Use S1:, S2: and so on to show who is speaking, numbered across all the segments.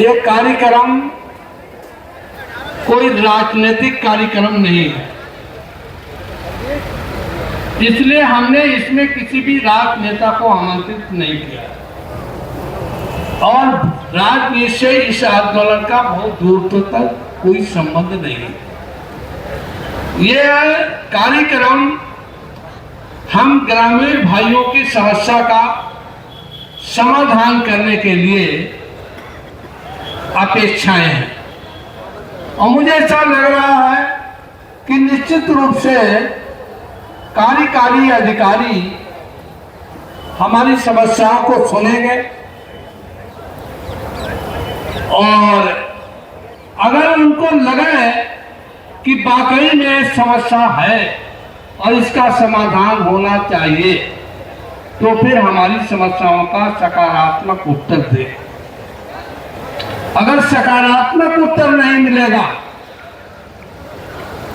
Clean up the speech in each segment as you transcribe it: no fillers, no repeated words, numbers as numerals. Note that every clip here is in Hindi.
S1: ये कार्यक्रम कोई राजनीतिक कार्यक्रम नहीं है, इसलिए हमने इसमें किसी भी राजनेता को आमंत्रित नहीं किया और राजनीति से इस आंदोलन का बहुत दूर तक कोई संबंध नहीं है। यह कार्यक्रम हम ग्रामीण भाइयों की समस्या का समाधान करने के लिए अपेक्षाएं हैं और मुझे ऐसा लग रहा है कि निश्चित रूप से कार्यकारी अधिकारी हमारी समस्याओं को सुनेंगे और अगर उनको लगे कि वाकई में समस्या है और इसका समाधान होना चाहिए तो फिर हमारी समस्याओं का सकारात्मक उत्तर दें। अगर सकारात्मक उत्तर नहीं मिलेगा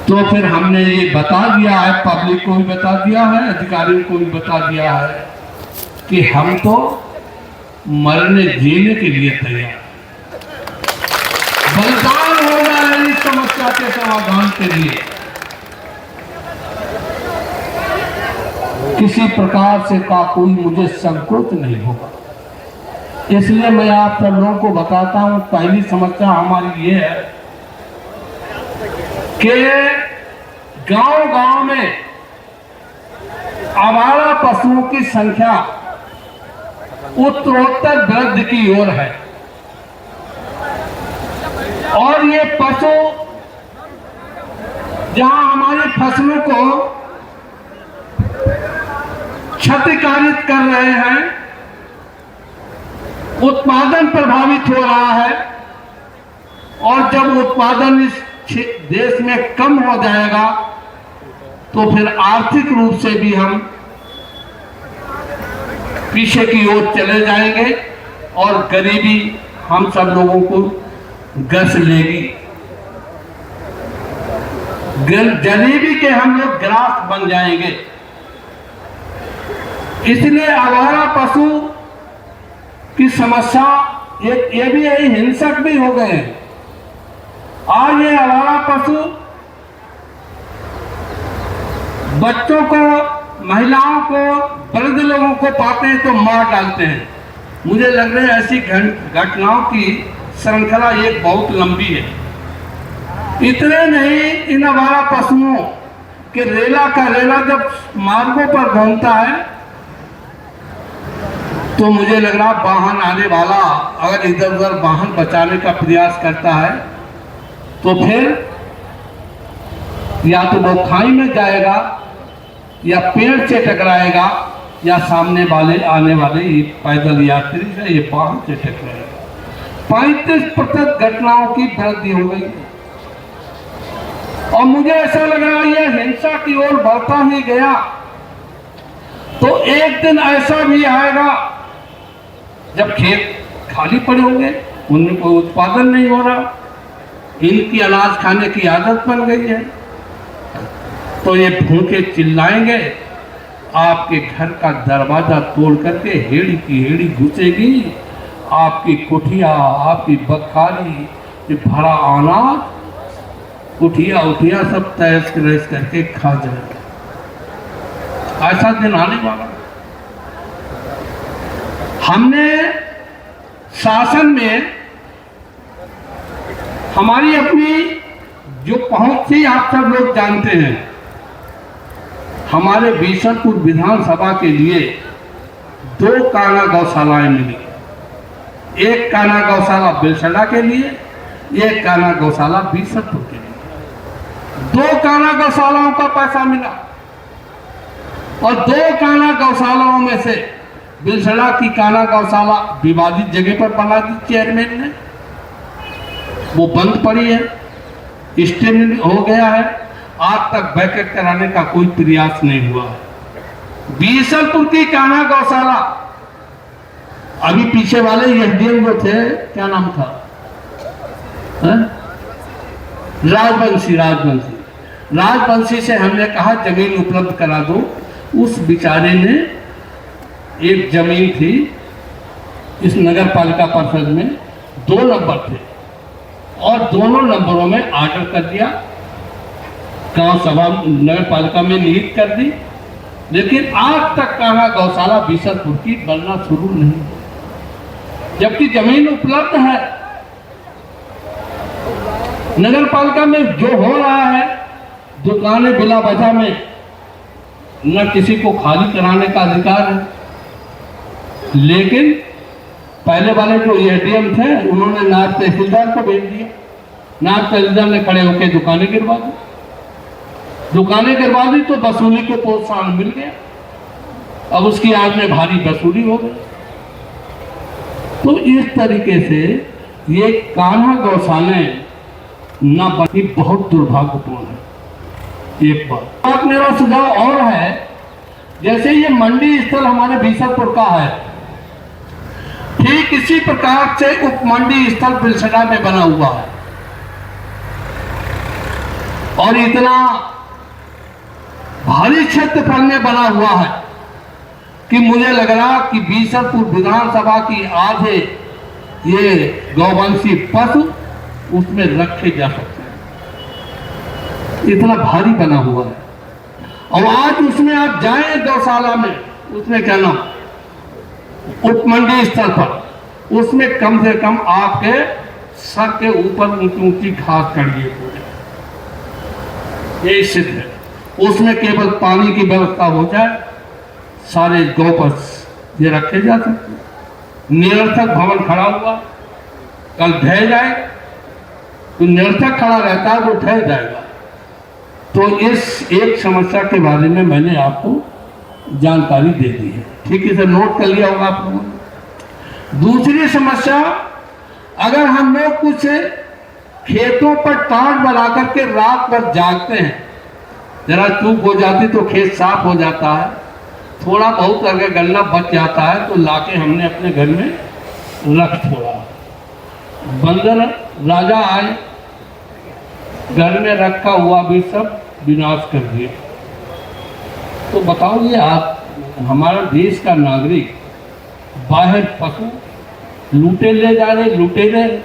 S1: तो फिर हमने ये बता दिया है, पब्लिक को भी बता दिया है, अधिकारियों को भी बता दिया है कि हम तो मरने जीने के लिए तैयार, बलिदान हो रहा है इस समस्या के समाधान के लिए। किसी प्रकार से का कोई मुझे संकोच नहीं होगा, इसलिए मैं आप सब लोगों को बताता हूं। पहली समस्या हमारी ये है कि गांव-गांव में आवारा पशुओं की संख्या उत्तरोत्तर वृद्धि की ओर है और ये पशु जहां हमारी फसलों को क्षतिकारित कर रहे हैं, उत्पादन प्रभावित हो रहा है और जब उत्पादन इस देश में कम हो जाएगा तो फिर आर्थिक रूप से भी हम पीछे की ओर चले जाएंगे और गरीबी हम सब लोगों को ग्रस लेगी। गरीबी के हम लोग ग्रास बन जाएंगे। इसलिए आवारा पशु की समस्या ये भी हिंसक भी हो गए हैं। आज ये आवारा पशु बच्चों को, महिलाओं को, वृद्ध लोगों को पाते हैं तो मार डालते हैं। मुझे लग रहा है ऐसी घटनाओं की श्रृंखला एक बहुत लंबी है। इतने नहीं, इन आवारा पशुओं के रेला का रेला जब मार्गों पर घूमता है तो मुझे लग रहा वाहन आने वाला अगर इधर उधर वाहन बचाने का प्रयास करता है तो फिर या तो वो खाई में जाएगा या पेड़ से टकराएगा या सामने वाले आने वाले पैदल यात्री से ये वाहन से टकराएगा। 35% घटनाओं की वृद्धि हो गई और मुझे ऐसा लग रहा है ये हिंसा की ओर बढ़ता ही गया तो एक दिन ऐसा भी आएगा जब खेत खाली पड़े होंगे, उनमें कोई उत्पादन नहीं हो रहा, इनकी अनाज खाने की आदत बन गई है तो ये भूखे चिल्लाएंगे, आपके घर का दरवाजा तोड़ करके हेड़ी की हेड़ी घुसेगी, आपकी कुठिया, आपकी बखारी, ये भरा अनाज, कुठिया उठिया सब तैस रैस करके खा जाएगा। ऐसा दिन आने वाला। हमने शासन में हमारी अपनी जो पहुंच थी आप सब लोग जानते हैं, हमारे बीसलपुर विधानसभा के लिए 2 काना गौशालाएं मिली। एक काना गौशाला बिलसड़ा के लिए, एक काना गौशाला बीसलपुर के लिए। 2 काना गौशालाओं का पैसा मिला और 2 काना गौशालाओं में से बिलसड़ा की काना गौशाला विवादित जगह पर बना दी चेयरमैन ने, वो बंद पड़ी है, स्टे हो गया है, आज तक बैकअप कराने का कोई प्रयास नहीं हुआ है। बीसलपुर की काना गौशाला अभी पीछे वाले एसडीएम जो थे, क्या नाम था, राजवंशी से हमने कहा जमीन उपलब्ध करा दो। उस बेचारे ने एक जमीन थी इस नगर पालिका परिषद में 2 नंबर थे और दोनों नंबरों में ऑर्डर कर दिया, गांव सभा नगर पालिका में निहित कर दी, लेकिन आज तक कान्हा गौशाला बीसलपुर की बनना शुरू नहीं हुई, जबकि जमीन उपलब्ध है। नगर पालिका में जो हो रहा है, दुकानें बिला वजह में, न किसी को खाली कराने का अधिकार है, लेकिन पहले वाले जो एडीएम थे उन्होंने नायब तहसीलदार को भेज दिया। नायब तहसीलदार ने खड़े होकर दुकानें गिरवा दी, तो वसूली को प्रोत्साहन मिल गया, अब उसकी आज में भारी वसूली हो गई। तो इस तरीके से ये कान्हा गौशालाएं न बनी बहुत दुर्भाग्यपूर्ण है। एक बात मेरा सुझाव और है, जैसे ये मंडी स्थल हमारे बीसलपुर का है, ठीक इसी प्रकार से उप मंडी स्थल बिलसड़ा में बना हुआ है और इतना भारी क्षेत्रफल में बना हुआ है कि मुझे लग रहा कि बीसलपुर विधानसभा की आधे ये गौवंशी पशु उसमें रखे जा सकते हैं, इतना भारी बना हुआ है। और आज उसमें आप जाएं गौशाला में, उसमें क्या नाम उपमंडी स्तर पर, उसमें कम से कम आपके सर के ऊपर ऊंची ऊंची घास चढ़ी है पूरे, यही सिद्ध है। उसमें केवल पानी की व्यवस्था हो जाए, सारे गौपश ये रखे जा सकते हैं। निरर्थक भवन खड़ा हुआ, कल ढह जाए तो निरर्थक खड़ा रहता है, वो ढह जाएगा। तो इस एक समस्या के बारे में मैंने आपको जानकारी दे दी है, ठीक है, इसे नोट कर लिया होगा आप लोगों ने। दूसरी समस्या, अगर हम लोग कुछ खेतों पर टाट बना करके रात भर जागते हैं, जरा चूक हो जाती तो खेत साफ हो जाता है, थोड़ा बहुत अगर गन्ना बच जाता है तो लाके हमने अपने घर में रख छोड़ा। बंदर राजा आए, घर में रखा हुआ भी सब विनाश कर दिया। तो बताओ, ये आप हमारा देश का नागरिक बाहर पशु लूटे ले जा रहे, लुटेरे,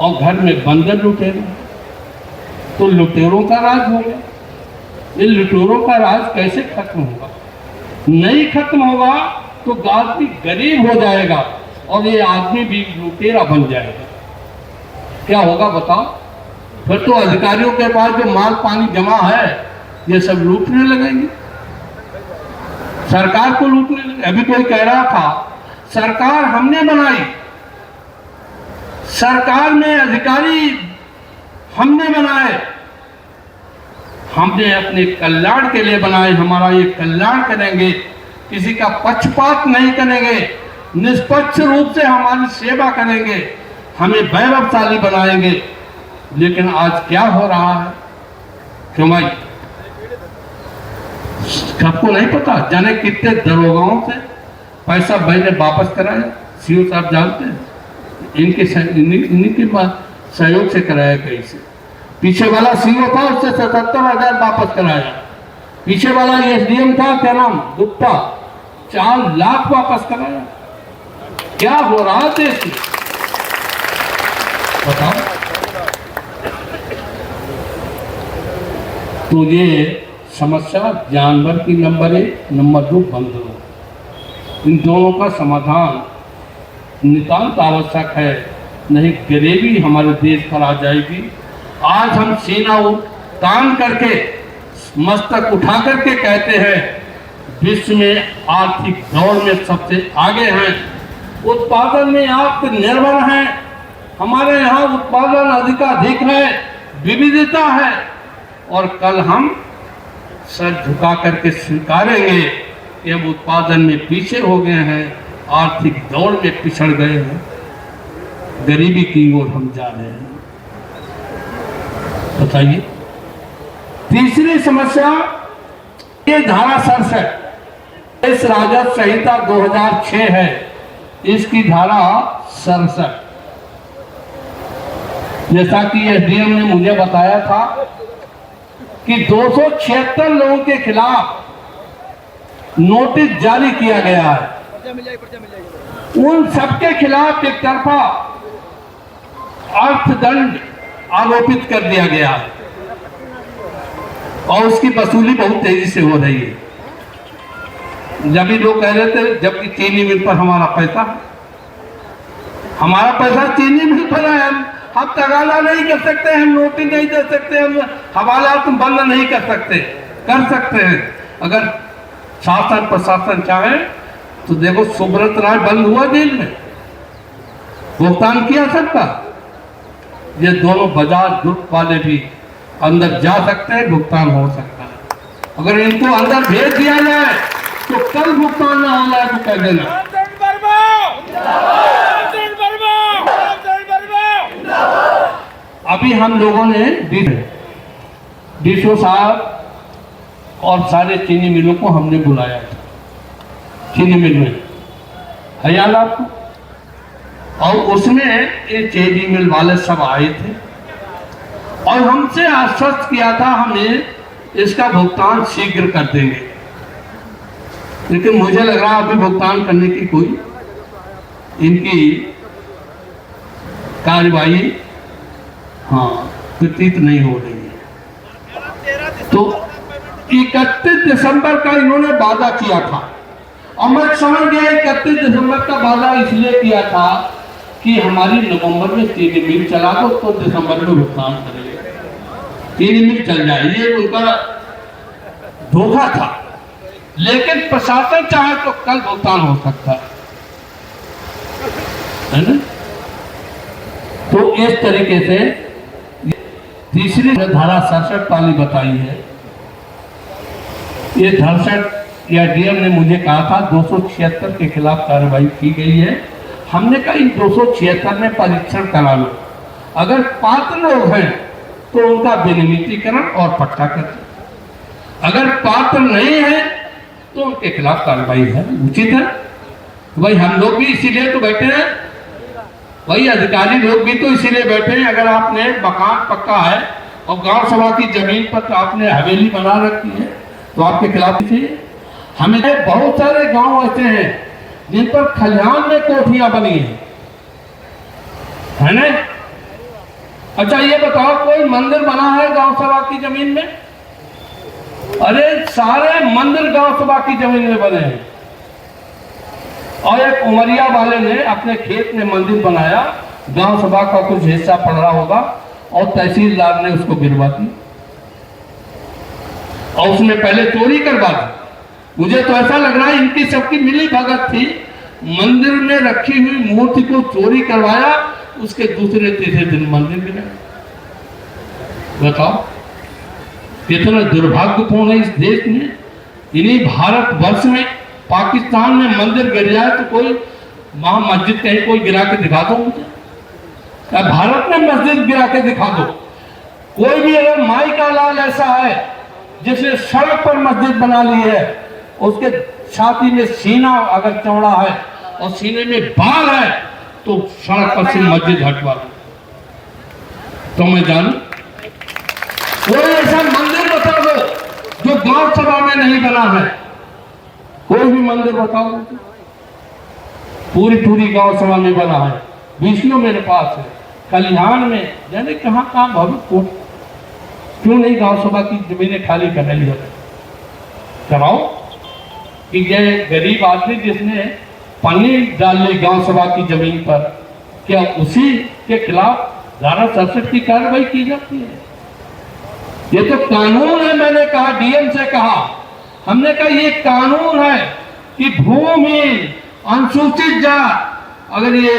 S1: और घर में बंदर लुटेरे, तो लुटेरों का राज हो गया। ये लुटेरों का राज कैसे खत्म होगा? नहीं खत्म होगा तो आदमी गरीब हो जाएगा और ये आदमी भी लुटेरा बन जाएगा। क्या होगा बताओ? फिर तो अधिकारियों के पास जो माल पानी जमा है ये सब लूटने लगेंगे, सरकार को लूटने लगे। अभी कोई कह रहा था सरकार हमने बनाई, सरकार में अधिकारी हमने बनाए, हमने अपने कल्याण के लिए बनाए, हमारा ये कल्याण करेंगे, किसी का पक्षपात नहीं करेंगे, निष्पक्ष रूप से हमारी सेवा करेंगे, हमें वैभवशाली बनाएंगे। लेकिन आज क्या हो रहा है? क्यों भाई, सबको नहीं पता, जाने कितने दरोगाओं से पैसा मैंने वापस कराया, सीओ साहब जानते हैं, इनके सहयोग से कराया। कैसे? पीछे वाला सीओ था, उससे 77,000 वापस कराया। पीछे वाला एसडीएम था, क्या नाम, गुप्ता, 4 लाख वापस कराया। क्या हो रहा है देश में बताओ? तो ये समस्या जानवर की नंबर 1, नंबर 2 बंदरों, इन दोनों का समाधान नितांत आवश्यक है, नहीं गरीबी हमारे देश पर आ जाएगी। आज हम सीना तान करके, मस्तक उठा करके कहते हैं विश्व में आर्थिक दौड़ में सबसे आगे हैं, उत्पादन में आत्मनिर्भर हैं, हमारे यहाँ उत्पादन अधिकाधिक है, विविधता है, और कल हम सर झुका करके स्वीकारेंगे कि हम उत्पादन में पीछे हो गए हैं, आर्थिक दौड़ में पिछड़ गए हैं, गरीबी की ओर हम जा रहे हैं। बताइए। तीसरी समस्या, ये धारा 67 इस राजस्व संहिता 2006 है, इसकी धारा 67, जैसा कि एसडीएम ने मुझे बताया था कि 276 लोगों के खिलाफ नोटिस जारी किया गया है। उन सबके खिलाफ एक तरफा अर्थदंड आरोपित कर दिया गया है और उसकी वसूली बहुत तेजी से हो रही है। जब भी लोग कह रहे थे, जबकि चीनी मिल पर हमारा पैसा चीनी मिल पर है, हम तगाला नहीं कर सकते, हम नोटिस नहीं दे सकते, हम हवालात बंद नहीं कर सकते हैं। अगर शासन प्रशासन चाहे तो देखो, सुब्रत राय बंद हुआ जेल में, भुगतान किया सबका। ये दोनों बजाज ग्रुप वाले भी अंदर जा सकते हैं, भुगतान हो सकता है। अगर इनको अंदर भेज दिया जाए तो कल भुगतान ना हो जाए तो कह देना। अभी हम लोगों ने डीसो साहब और सारे चीनी मिलों को हमने बुलाया था, चीनी मिल में है याद आपको, और उसमें ये चीनी मिल वाले सब आए थे और हमसे आश्वस्त किया था हमें इसका भुगतान शीघ्र कर देंगे। लेकिन मुझे लग रहा अभी भुगतान करने की कोई इनकी कार्यवाही प्रतीत नहीं हो रही है। तो 31 दिसंबर का इन्होंने वादा किया था और मैं समझ गया 31 दिसंबर का वादा इसलिए किया था कि हमारी नवंबर में चीनी मिल चला दो तो दिसंबर में भुगतान करेंगे, चीनी मिल चल जाए, ये उनका धोखा था। लेकिन प्रशासन चाहे तो कल भुगतान हो सकता है ना। तो इस तरीके से तीसरी धारा 67 वाली बताई है। ये 67 या डीएम ने मुझे कहा था 276 के खिलाफ कार्रवाई की गई है। हमने कहा इन 276 में परीक्षण करा लो, अगर पात्र लोग हैं तो उनका विनियमितीकरण और पट्टा कर, अगर पात्र नहीं है तो उनके खिलाफ कार्रवाई है, उचित है। तो भाई हम लोग भी इसीलिए तो बैठे हैं, भाई अधिकारी लोग भी तो इसीलिए बैठे हैं। अगर आपने मकान पक्का है और गांव सभा की जमीन पर तो आपने हवेली बना रखी है तो आपके खिलाफ चाहिए। हमें बहुत सारे गांव ऐसे हैं जिन पर खलिहान में कोठियां बनी है ना। अच्छा ये बताओ, कोई मंदिर बना है गांव सभा की जमीन में? अरे सारे मंदिर गांव सभा की जमीन में बने हैं। और एक उमरिया वाले ने अपने खेत में मंदिर बनाया, गांव सभा का कुछ हिस्सा पड़ रहा होगा और तहसीलदार ने उसको गिरवा दी और उसने पहले चोरी करवा दी। मुझे तो ऐसा लग रहा है इनकी सबकी मिली भगत थी, मंदिर में रखी हुई मूर्ति को चोरी करवाया, उसके दूसरे तीसरे दिन मंदिर गिरा। बताओ कितना दुर्भाग्यपूर्ण है इस देश में। इन्हीं भारतवर्ष में पाकिस्तान में मंदिर गिर जाए तो कोई वहां मस्जिद कहीं कोई गिरा के दिखा दो मुझे, क्या भारत में मस्जिद गिरा के दिखा दो। कोई भी अगर माई का लाल ऐसा है जिसने सड़क पर मस्जिद बना ली है, उसके छाती में सीना अगर चौड़ा है और सीने में बाल है तो सड़क पर से मस्जिद हटवा दो। तो मैं जानू कोई ऐसा मंदिर बता दो जो गांव सभा में नहीं बना है, कोई भी मंदिर बताओ। पूरी गांव सभा में बना है, वीडियो मेरे पास है, खलिहान में यानी कहाँ भविष्य क्यों नहीं गांव सभा की जमीनें खाली कराई है? कराओ कि ये गरीब आदमी जिसने पन्नी डाल ली गांव सभा की जमीन पर, क्या उसी के खिलाफ धारा 67 की कार्रवाई की जाती है? ये तो कानून है। मैंने कहा, डीएम से कहा, हमने कहा ये कानून है कि भूमि अनुसूचित जात अगर ये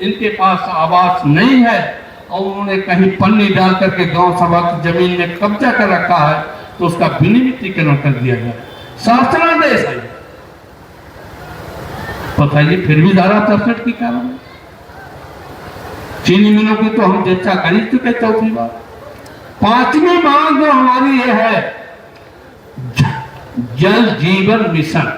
S1: इनके पास आवास नहीं है और उन्होंने कहीं पन्नी डाल करके गांव सभा की जमीन में कब्जा कर रखा है तो उसका विनियमितीकरण कर दिया जाए। शासनादेश है, बताइए फिर भी धारा 67 की कार्रवाई। चीनी मिलों की तो हम चर्चा कर ही चुके चौथी बार। पांचवी मांग जो हमारी ये है जल जीवन मिशन।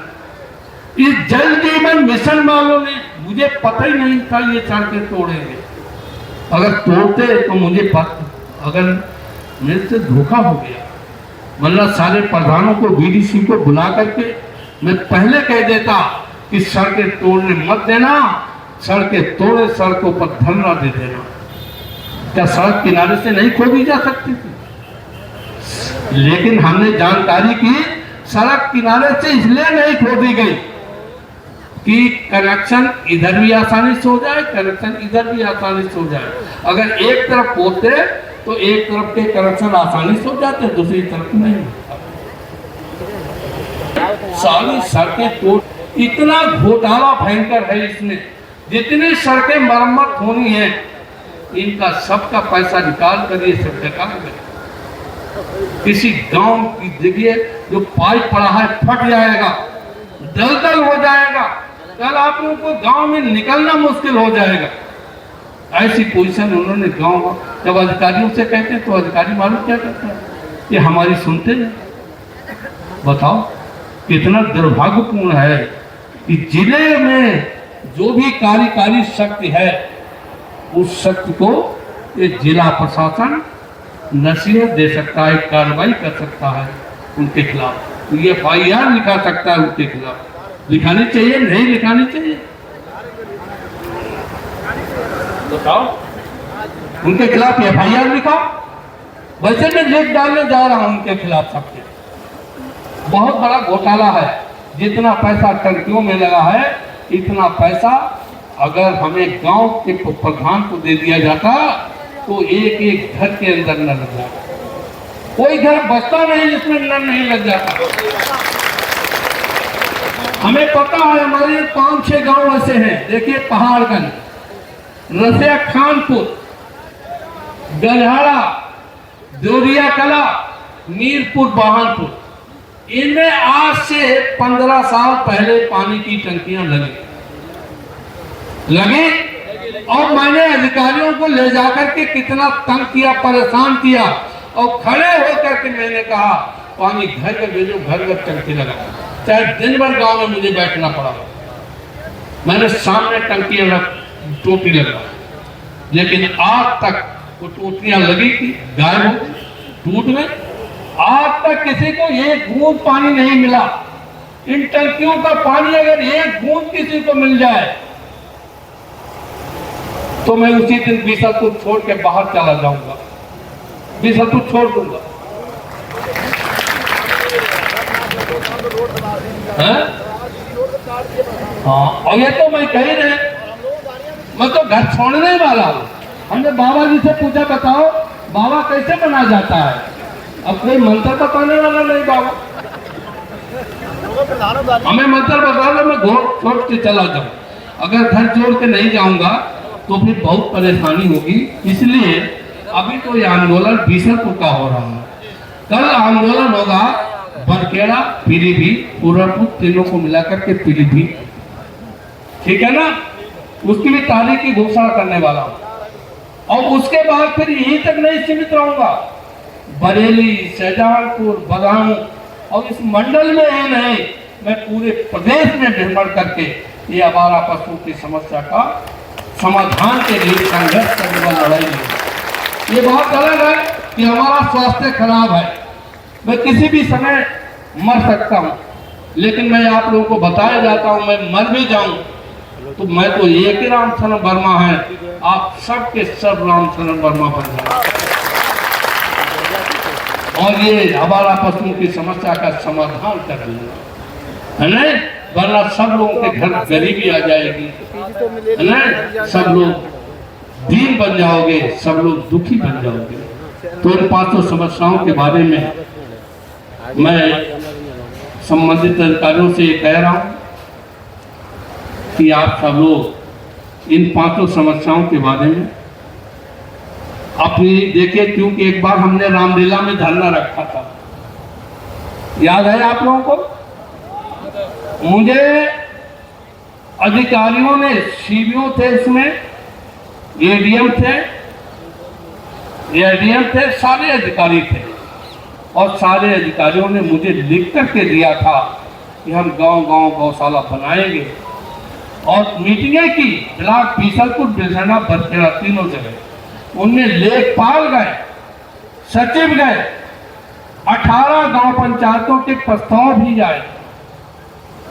S1: इस जल जीवन मिशन वालों ने, मुझे पता ही नहीं था ये सड़कें तोड़ेंगे। अगर तोड़ते तो मुझे पता, अगर मेरे से धोखा हो गया, वरना सारे प्रधानों को बीडीसी को बुला करके मैं पहले कह देता कि सड़कें तोड़ने मत देना, सड़कें तोड़े सड़कों पर धरना दे देना। क्या सड़क किनारे से नहीं खोदी जा सकती थी? लेकिन हमने जानकारी की सड़क किनारे से इसलिए नहीं खोदी गई कि कनेक्शन इधर भी आसानी से हो जाए, कनेक्शन इधर भी आसानी से हो जाए। अगर एक तरफ होते तो एक तरफ के कनेक्शन आसानी से हो जाते, दूसरी तरफ नहीं। सारी सड़कें टूट, इतना घोटाला भयंकर है इसमें। जितनी सड़कें मरम्मत होनी है, इनका सबका पैसा निकाल कर ये सब बेकार है। किसी गांव की जगह जो पाइप पड़ा है फट जाएगा, दलदल हो जाएगा, कल आप लोगों को गांव में निकलना मुश्किल हो जाएगा। ऐसी पोजीशन उन्होंने गांव में, जब अधिकारियों से कहते हैं तो अधिकारी मालूम क्या करते हैं कि हमारी सुनते नहीं। बताओ कितना दुर्भाग्यपूर्ण है कि जिले में जो भी कार्यकारी शक्ति है, उस शक्ति को ये जिला प्रशासन नसीहत दे सकता है, कार्रवाई कर सकता है उनके खिलाफ, तो ये FIR लिखा सकता है उनके खिलाफ। लिखानी चाहिए, नहीं लिखानी चाहिए? बताओ, उनके खिलाफ FIR लिखा। वैसे मैं लिख डालने जा रहा हूं उनके खिलाफ सबके। बहुत बड़ा घोटाला है। जितना पैसा टंकियों में लगा है, इतना पैसा अगर हमें गांव के प्रधान को दे दिया जाता तो एक एक घर के अंदर नल लग जाता। कोई घर बचता नहीं जिसमें नल नहीं लग जाता। हमें पता है हमारे 5-6 गांव ऐसे हैं। देखिए, पहाड़गंज, रसिया खानपुर, गलहाड़ा, जोरिया कला, मीरपुर, बहानपुर, इनमें आज से 15 साल पहले पानी की टंकियां लगी और मैंने अधिकारियों को ले जाकर के कितना तंग किया, परेशान किया, और खड़े होकर के मैंने कहा पानी घर घर भेजो, घर घर टंकी लगा। चाहे दिन भर गांव में मुझे बैठना पड़ा, मैंने सामने टंकियां रख, टोटी लगा, लेकिन आज तक वो टोटियां लगी थी, गायब हो, टूट गई। आज तक किसी को एक बूंद पानी नहीं मिला। इन टंकियों का पानी अगर एक बूंद किसी को मिल जाए तो मैं उसी दिन बीसलपुर छोड़ के बाहर चला जाऊंगा, बीसलपुर छोड़ दूंगा। हाँ, और ये तो मैं कह रहे, मैं तो घर छोड़ने वाला हूँ। हमने बाबा जी से पूछा, बताओ बाबा कैसे बना जाता है? अब कोई मंत्र बताने वाला नहीं बाबा, हमें मंत्र बता दो, मैं घोड़ छोड़ के चला जाऊं। अगर घर छोड़ के नहीं जाऊंगा तो फिर बहुत परेशानी होगी। इसलिए अभी तो ये आंदोलन बीसलपुर का हो रहा है। कल आंदोलन होगा बरखेड़ा, पीलीभीत, पूरनपुर, तीनों को मिलाकर के पीलीभीत, ठीक है ना? उसकी भी तारीख की घोषणा करने वाला हूं। और उसके बाद फिर यहीं तक नहीं सीमित रहूंगा, बरेली, शाहजहांपुर, बदायूं और इस मंडल में ही नहीं, मैं पूरे प्रदेश में भ्रमण करके ये आवारा पशुओं की समस्या का समाधान के लिए संघर्ष करने वाला लड़ाई है। ये बात अलग है कि हमारा स्वास्थ्य खराब है, मैं किसी भी समय मर सकता हूँ, लेकिन मैं आप लोगों को बताया जाता हूँ मैं मर भी जाऊं तो मैं तो एक ही रामचरण वर्मा है, आप सब के सब रामचरण वर्मा बन जाए और ये हमारा पशुओं की समस्या का समाधान कर लेना है ना, वरना सब लोगों के घर गरीबी आ जाएगी, है ना? सब लोग दीन बन जाओगे, सब लोग दुखी बन जाओगे। तो इन 500 समस्याओं के बारे में मैं संबंधित अधिकारियों से ये कह रहा हूं कि आप सब लोग इन 500 समस्याओं के बारे में अपनी देखिए, क्योंकि एक बार हमने रामलीला में धरना रखा था, याद है आप लोगों को? मुझे अधिकारियों ने, सीबीओ थे इसमें, एडीएम थे, सारे अधिकारी थे और सारे अधिकारियों ने मुझे लिख करके दिया था कि हम गांव-गांव गौशाला बनाएंगे और मीटिंगें की, ब्लॉक बीसलपुर, बिलहना, बरखेड़ा, तीनों जगह। उनमें लेखपाल गए, सचिव गए, 18 गांव पंचायतों के प्रस्ताव भी आए।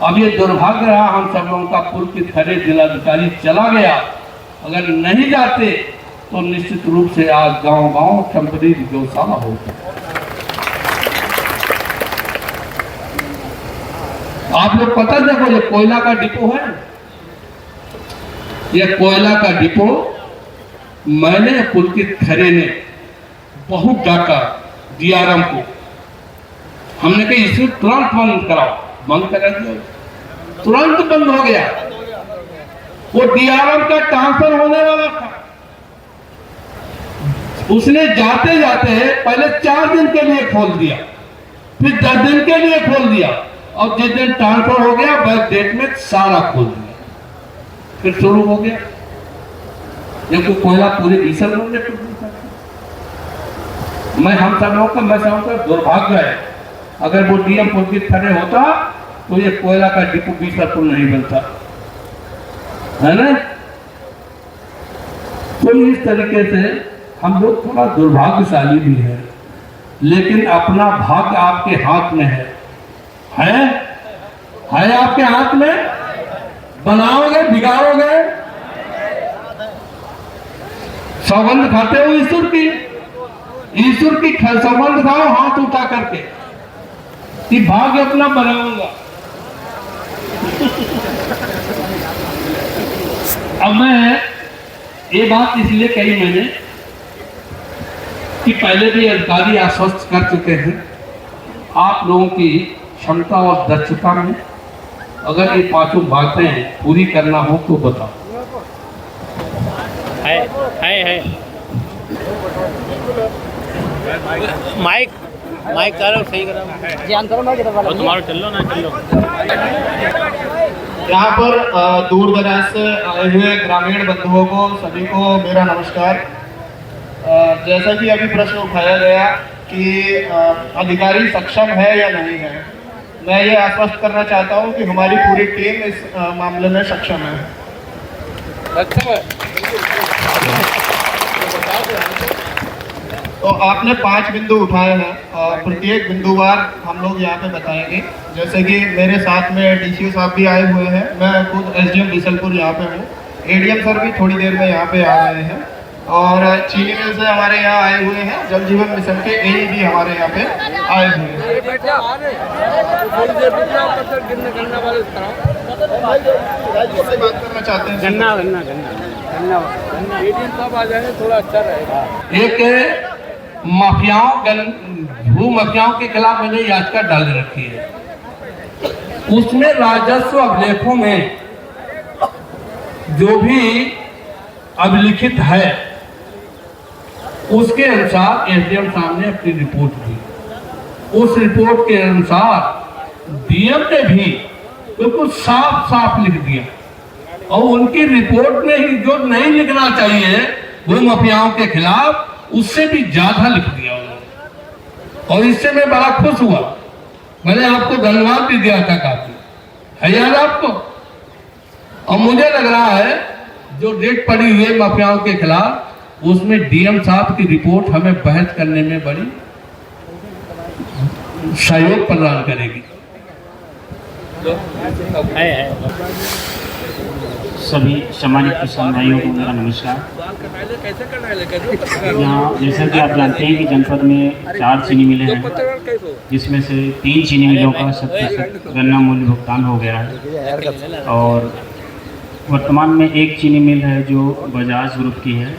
S1: अब ये दुर्भाग्य रहा हम सब लोगों का, पूर्व के खड़े जिलाधिकारी चला गया। अगर नहीं जाते तो निश्चित रूप से आज गांव-गांव टेम्परेरी गौशाला होता है। आप लोग पता देखो, ये कोयला का डिपो है, ये कोयला का डिपो मैंने पुलकित खरे ने बहुत डाका डीआरएम को। हमने कहा इसे तुरंत बंद कराओ, बंद करा दिया, तुरंत बंद हो गया। वो डीआरएम का ट्रांसफर होने वाला था, उसने जाते जाते पहले 4 दिन के लिए खोल दिया, फिर 10 दिन के लिए खोल दिया, और जिस दिन ट्रांसफर हो गया बैक डेट में सारा खोल दिया, फिर शुरू हो गया। जबकि कोयला पूरे बीसर लोग ने मैं हम सब लोग का मैं समझता दुर्भाग्य है, अगर वो डीएम पुलकित खरे होता तो ये कोयला का डिपो बीसरपुर नहीं बनता है ना। तो इस तरीके से हम लोग थोड़ा दुर्भाग्यशाली भी है, लेकिन अपना भाग्य आपके हाथ में है आपके हाथ में। बनाओगे बिगाड़ोगे, सौगंध खाते हो ईश्वर की सौगंध खाओ हाथ उठा करके कि भाग्य अपना बनाऊंगा। अब मैं ये बात इसलिए कही मैंने कि पहले भी अधिकारी आश्वस्त कर चुके हैं, आप लोगों की क्षमता और दक्षता में अगर ये 5 बातें पूरी करना हो तो बताओ।
S2: है माइक करो, सही करो, ध्यान करो ना, तुम्हारा चलो ना चलो।
S3: यहाँ पर दूर दराज से आए हुए ग्रामीण बंधुओं को सभी को मेरा नमस्कार। जैसा कि अभी प्रश्न उठाया गया कि अधिकारी सक्षम है या नहीं है, मैं ये आश्वस्त करना चाहता हूँ कि हमारी पूरी टीम इस मामले में सक्षम है। तो आपने 5 बिंदु उठाए हैं, प्रत्येक बिंदुवार हम लोग यहाँ पे बताएंगे। जैसे कि मेरे साथ में डीसीओ साहब भी आए हुए हैं, मैं खुद एसडीएम बीसलपुर यहाँ पे हूँ, एडीएम सर भी थोड़ी देर में यहाँ पे आ रहे हैं, और चीनी मिल से हमारे यहाँ आए हुए हैं, जल जीवन मिशन के एई भी हमारे यहाँ पे आए हुए हैं। बात करना चाहते हैं,
S2: गन्ना आ जाए थोड़ा अच्छा रहेगा।
S1: एक भू माफियाओं के खिलाफ मैंने याचिका डाल रखी है, उसमें राजस्व अभिलेखों में जो भी अभिलिखित है उसके अनुसार एसडीएम साहब ने अपनी रिपोर्ट दी। उस रिपोर्ट के अनुसार डीएम ने भी बिल्कुल साफ साफ लिख दिया, और उनकी रिपोर्ट में ही जो नहीं लिखना चाहिए वो माफियाओं के खिलाफ उससे भी ज्यादा लिख दिया उन्होंने, और इससे मैं बड़ा खुश हुआ। मैंने आपको धन्यवाद भी दिया था, काफी है याद आपको। और मुझे लग रहा है जो डेट पड़ी हुई है माफियाओं के खिलाफ, उसमें डीएम साहब की रिपोर्ट हमें बहस करने में बड़ी सहयोग प्रदान करेगी।
S4: सभी सम्मानित किसान भाइयों को मेरा नमस्कार। यहाँ जैसा कि आप जानते हैं कि जनपद में 4 चीनी मिलें हैं, जिसमें से 3 चीनी मिलों का 100% गन्ना मूल्य भुगतान हो गया है, और वर्तमान में एक चीनी मिल है जो बजाज ग्रुप की है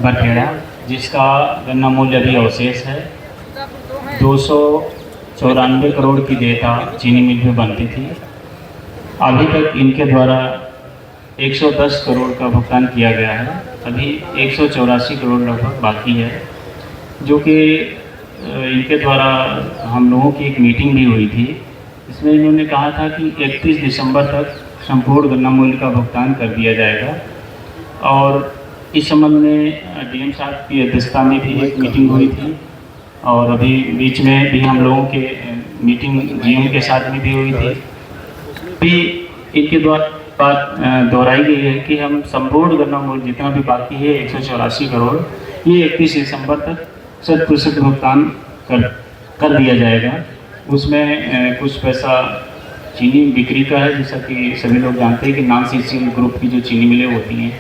S4: बरखेड़ा, जिसका गन्ना मूल्य अभी अवशेष है। 294 करोड़ की देयता चीनी मिल में बनती थी। अभी तक इनके द्वारा 110 करोड़ का भुगतान किया गया है, अभी 184 करोड़ लगभग बाकी है, जो कि इनके द्वारा हम लोगों की एक मीटिंग भी हुई थी। इसमें इन्होंने कहा था कि 31 दिसंबर तक संपूर्ण गन्ना मूल्य का भुगतान कर दिया जाएगा, और इस संबंध में डीएम साहब की अध्यक्षता में भी एक मीटिंग हुई थी, और अभी बीच में भी हम लोगों के मीटिंग जीएम के साथ में भी हुई थी। भी इनके द्वारा बात दोहराई गई है कि हम संपूर्ण गन्ना मूल्य जितना भी बाकी है 184 करोड़, ये 31 दिसंबर तक 100% भुगतान कर दिया जाएगा। उसमें कुछ पैसा चीनी बिक्री का है, जैसा कि सभी लोग जानते हैं कि नॉन सीसीएल ग्रुप की जो चीनी मिलें होती हैं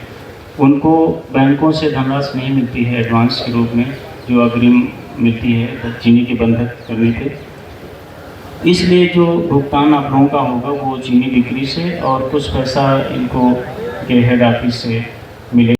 S4: उनको बैंकों से धनराशि नहीं मिलती है एडवांस के रूप में, जो अग्रिम मिलती है चीनी के बंधक करने पे। इसलिए जो भुगतान आप लोगों का होगा वो चीनी बिक्री से और कुछ पैसा इनको के हेड ऑफिस से मिले।